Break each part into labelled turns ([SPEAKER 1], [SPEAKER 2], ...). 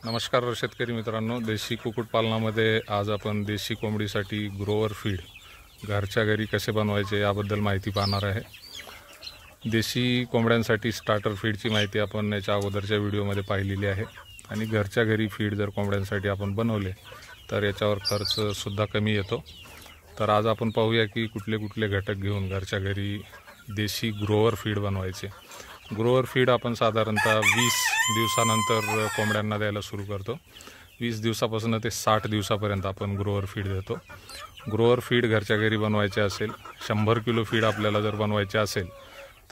[SPEAKER 1] नमस्कार शेतकरी मित्रांनो, देशी कुक्कुटपालनामध्ये आज आपण देशी कोंबडीसाठी ग्रोवर फीड घरच्या घरी कसे बनवायचे याबद्दल माहिती पाहणार आहे। देशी कोंबड्यांसाठी स्टार्टर फीडची माहिती आपण याच्या अगोदरच्या व्हिडिओमध्ये पाहिलेली आहे आणि घरच्या घरी फीड जर कोंबड्यांसाठी आपण बनवले तर याच्यावर खर्च सुद्धा कमी येतो। तर आज आपण पाहूया की कुठले कुठले घटक घेऊन घरच्या घरी देशी ग्रोवर फीड बनवायचे। ग्रोवर फीड आपण साधारणतः 20 दिवसानंतर कोंबड्यांना द्यायला सुरू करतो। 20 दिवसापासून ते 60 दिवसापर्यंत आपण ग्रोवर फीड देतो। ग्रोवर फीड घरच्या घरी बनवायचे असेल, 100 किलो फीड आपल्याला जर बनवायचे असेल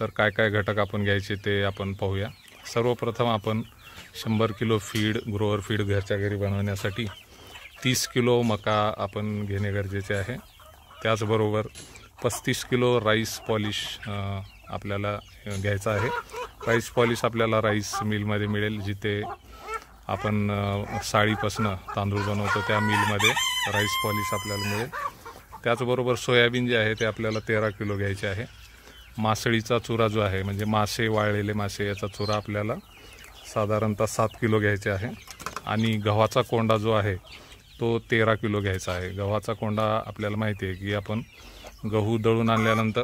[SPEAKER 1] तर काय काय घटक आपण घ्यायचे ते आपण पाहूया। सर्वप्रथम आपण 100 किलो फीड ग्रोवर फीड घरच्या घरी बनवण्यासाठी 30 किलो मका आपण घेणे गरजेचे आहे। त्याचबरोबर 35 किलो राईस पॉलिश आपल्याला घ्यायचा आहे। राईस पॉलिश आपल्याला राईस मिलमध्ये मिळेल, जिथे आपण साळीपासून तांदूळ बनवतो त्या मिलमध्ये राईस पॉलिश आपल्याला मिळेल। त्याचबरोबर सोयाबीन जे आहे ते आपल्याला 13 किलो घ्यायचे आहे। मासळीचा चुरा जो आहे म्हणजे मासे, वाळलेले मासे, याचा चुरा आपल्याला साधारणतः 7 किलो घ्यायचे आहे। आणि गव्हाचा कोंडा जो आहे तो 13 किलो घ्यायचा आहे। गव्हाचा कोंडा आपल्याला माहिती आहे की आपण गहू दळून आणल्यानंतर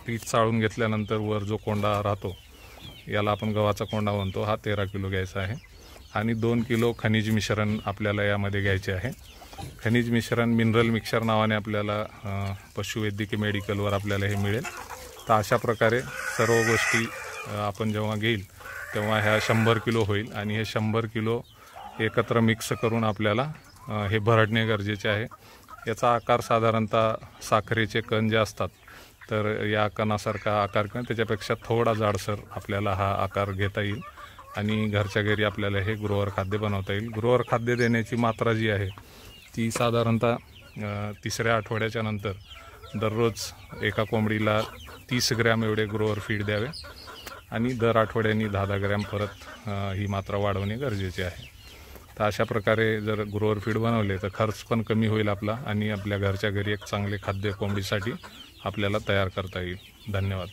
[SPEAKER 1] पीठ चाळून घेतल्यानंतर वर जो कोंडा राहतो याला आपण गव्हाचा कोंडा म्हणतो, हा 13 किलो घ्यायचा आहे। आणि 2 किलो खनिज मिश्रण आपल्याला यामध्ये घ्यायचे आहे। खनिज मिश्रण मिनरल मिक्सर नावाने आपल्याला पशुवैद्यकीय मेडिकलवर आपल्याला हे मिळेल। तर अशा प्रकारे सर्व गोष्टी आपण जेव्हा घेईल तेव्हा ह्या 100 किलो होईल आणि हे 100 किलो एकत्र मिक्स करून आपल्याला हे भरडणे गरजेचे आहे। याचा आकार साधारणतः साखरेचे कण जे असतात तर या कणासारखा आकार किंवा त्याच्यापेक्षा थोडा जाडसर आपल्याला हा आकार घेता येईल आणि घरच्या घरी आपल्याला हे ग्रोवर खाद्य बनवता येईल। ग्रोवर खाद्य देण्याची मात्रा जी आहे ती साधारणतः 3ऱ्या आठवड्याच्या नंतर दररोज एका कोंबडीला 30 ग्रॅम एवढे ग्रोवर फीड द्यावे आणि दर आठवड्यानी 10-10 ग्रॅम परत ही मात्रा वाढवणे गरजेचे आहे। तर अशा प्रकारे जर ग्रोवर फीड बनवले तर खर्च पण कमी होईल आपला आणि आपल्या घरच्या घरी एक चांगले खाद्य कोंबडीसाठी आपल्याला तयार करता येईल। धन्यवाद।